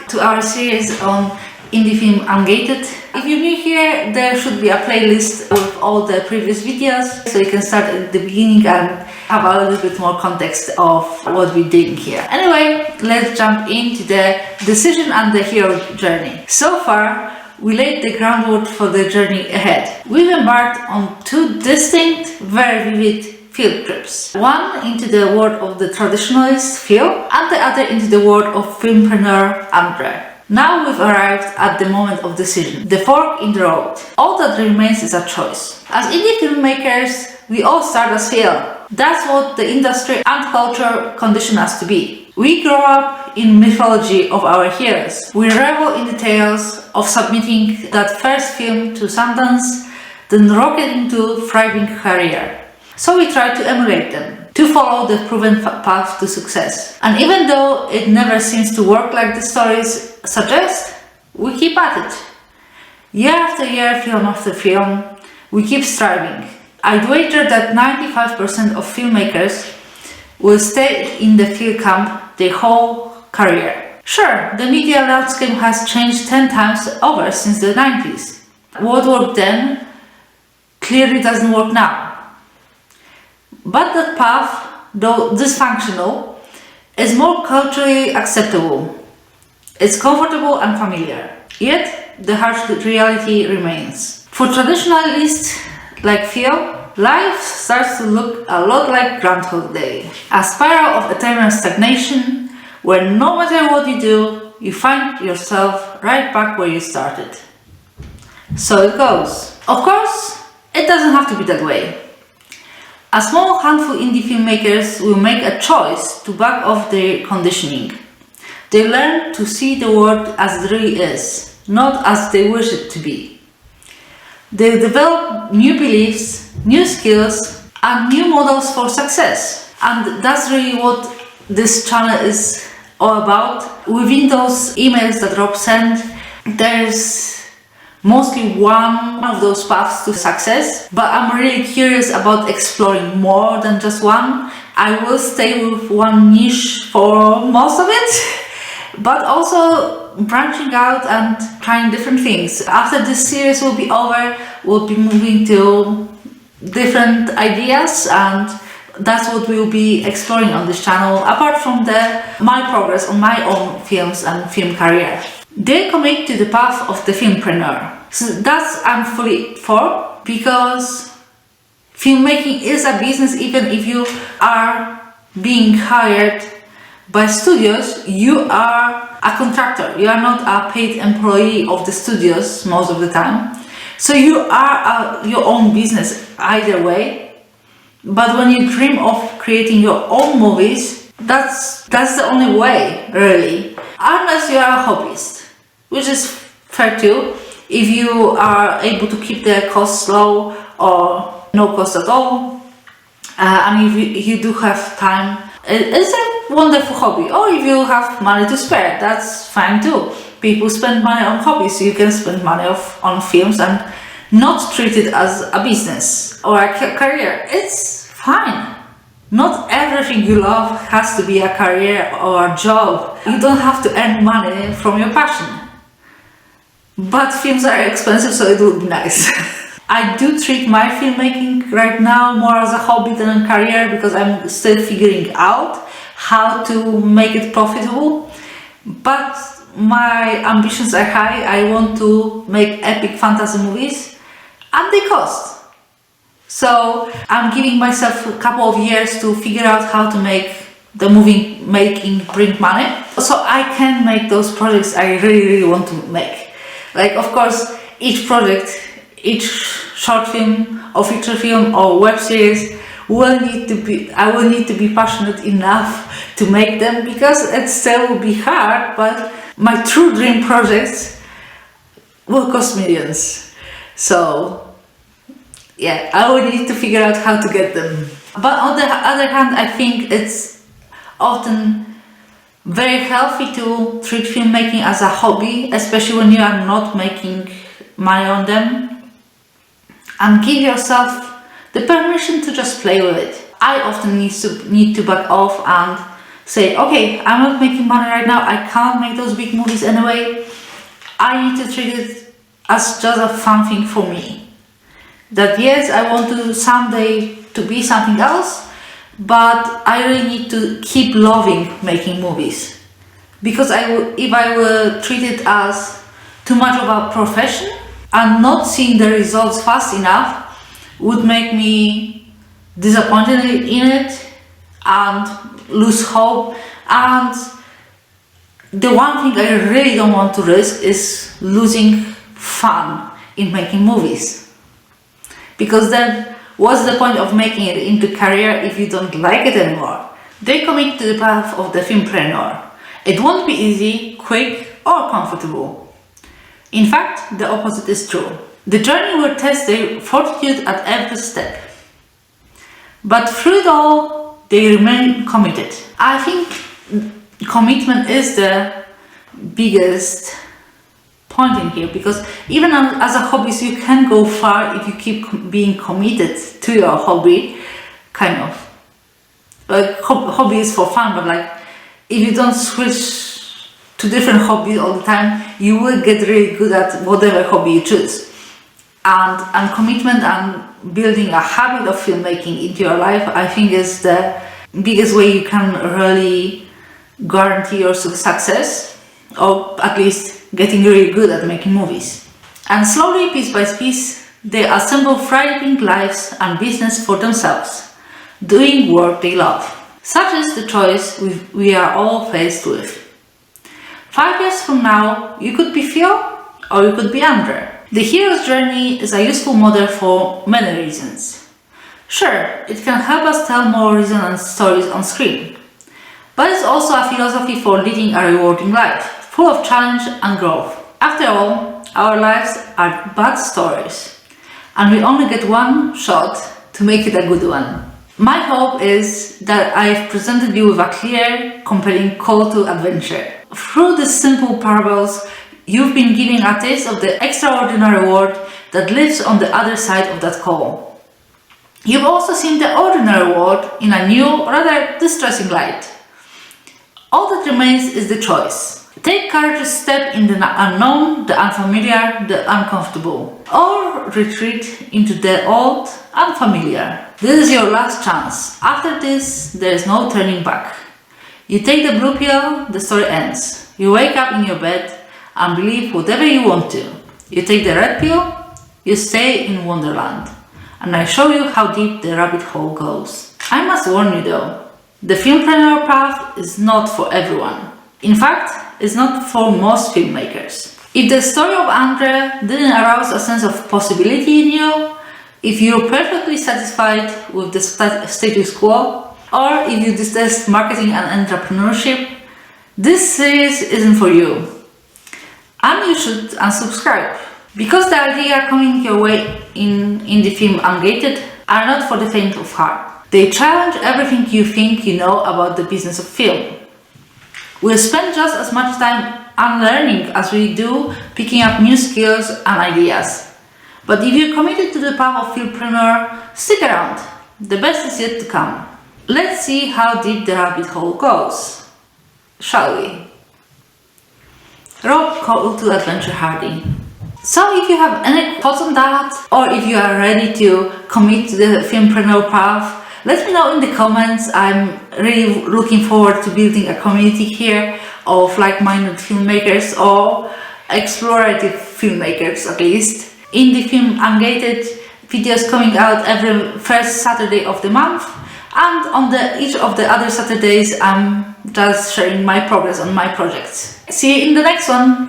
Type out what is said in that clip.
to our series on indie film Ungated. If you're new here, there should be a playlist with all the previous videos, so you can start at the beginning and have a little bit more context of what we're doing here. Anyway, let's jump into the decision and the hero journey. So far, we laid the groundwork for the journey ahead. We've embarked on two distinct, very vivid field trips. One into the world of the traditionalist Phil, and the other into the world of filmpreneur Andre. Now we've arrived at the moment of decision, the fork in the road. All that remains is a choice. As indie filmmakers, we all start as Phil. That's what the industry and culture condition us to be. We grow up in mythology of our heroes. We revel in the tales of submitting that first film to Sundance, then rocketing to thriving career. So we try to emulate them, to follow the proven path to success. And even though it never seems to work like the stories suggest, we keep at it. Year after year, film after film, we keep striving. I'd wager that 95% of filmmakers will stay in the film camp their whole career. Sure, the media landscape has changed 10 times over since the 90s. What worked then clearly doesn't work now. But that path, though dysfunctional, is more culturally acceptable. It's comfortable and familiar. Yet, the harsh reality remains. For traditionalists like Phil, life starts to look a lot like Groundhog Day. A spiral of eternal stagnation, where no matter what you do, you find yourself right back where you started. So it goes. Of course, it doesn't have to be that way. A small handful indie filmmakers will make a choice to back off their conditioning. They learn to see the world as it really is, not as they wish it to be. They develop new beliefs, new skills, and new models for success. And that's really what this channel is all about. Within those emails that Rob sent, there's mostly one of those paths to success, but I'm really curious about exploring more than just one. I will stay with one niche for most of it, but also branching out and trying different things. After this series will be over, we'll be moving to different ideas, and that's what we'll be exploring on this channel, apart from my progress on my own films and film career. They commit to the path of the filmpreneur. So that's I'm fully for, because filmmaking is a business. Even if you are being hired by studios, you are a contractor. You are not a paid employee of the studios most of the time. So you are your own business either way. But when you dream of creating your own movies, that's the only way, really. Unless you are a hobbyist, which is fair too. If you are able to keep the costs low or no cost at all, and if you do have time, it's a wonderful hobby. Or if you have money to spare, that's fine too. People spend money on hobbies, so you can spend money on films and not treat it as a business or a career. It's fine. Not everything you love has to be a career or a job. You don't have to earn money from your passion. But films are expensive, so it would be nice. I do treat my filmmaking right now more as a hobby than a career, because I'm still figuring out how to make it profitable. But my ambitions are high. I want to make epic fantasy movies, and they cost. So I'm giving myself a couple of years to figure out how to make the movie making bring money, so I can make those projects I really want to make. Like, of course, each project, each short film or feature film or web series I will need to be passionate enough to make them, because it still will be hard, but my true dream projects will cost millions. So yeah, I will need to figure out how to get them. But on the other hand, I think it's often very healthy to treat filmmaking as a hobby, especially when you are not making money on them, and give yourself the permission to just play with it. I often need to back off and say, okay, I'm not making money right now, I can't make those big movies anyway, I need to treat it as just a fun thing for me. That yes, I want to someday to be something else, but I really need to keep loving making movies. Because if I will treat it as too much of a profession and not seeing the results fast enough would make me disappointed in it and lose hope. And the one thing I really don't want to risk is losing fun in making movies. Because then what's the point of making it into career if you don't like it anymore? They commit to the path of the filmpreneur. It won't be easy, quick or comfortable. In fact, the opposite is true. The journey will test their fortitude at every step. But through it all, they remain committed. I think commitment is the biggest point in here, because even as a hobbyist you can go far if you keep being committed to your hobby, kind of. Like hobby is for fun, but like if you don't switch to different hobbies all the time, you will get really good at whatever hobby you choose. And commitment and building a habit of filmmaking into your life, I think, is the biggest way you can really guarantee your success, or at least getting really good at making movies. And slowly, piece by piece, they assemble thriving lives and business for themselves, doing work they love. Such is the choice we are all faced with. 5 years from now, you could be Phil or you could be Andre. The hero's journey is a useful model for many reasons. Sure, it can help us tell more resonant stories on screen, but it's also a philosophy for leading a rewarding life, full of challenge and growth. After all, our lives are but stories, and we only get one shot to make it a good one. My hope is that I've presented you with a clear, compelling call to adventure. Through these simple parables, you've been given a taste of the extraordinary world that lives on the other side of that call. You've also seen the ordinary world in a new, rather distressing light. All that remains is the choice. Take courageous step in the unknown, the unfamiliar, the uncomfortable, or retreat into the old, unfamiliar. This is your last chance. After this, there is no turning back. You take the blue pill, the story ends. You wake up in your bed and believe whatever you want to. You take the red pill, you stay in Wonderland. And I show you how deep the rabbit hole goes. I must warn you though, the filmpreneur path is not for everyone. In fact, it's not for most filmmakers. If the story of Andre didn't arouse a sense of possibility in you, if you're perfectly satisfied with the status quo, or if you detest marketing and entrepreneurship, this series isn't for you. And you should unsubscribe. Because the ideas coming your way in the film Ungated are not for the faint of heart. They challenge everything you think you know about the business of film. We'll spend just as much time unlearning as we do picking up new skills and ideas. But if you're committed to the path of filmpreneur, stick around. The best is yet to come. Let's see how deep the rabbit hole goes. Shall we? Rob call to adventure hardy. So if you have any thoughts on that, or if you are ready to commit to the filmpreneur path, let me know in the comments. I'm really looking forward to building a community here of like-minded filmmakers or explorative filmmakers at least. Indie film Ungated videos coming out every first Saturday of the month, and on each of the other Saturdays I'm just sharing my progress on my projects. See you in the next one!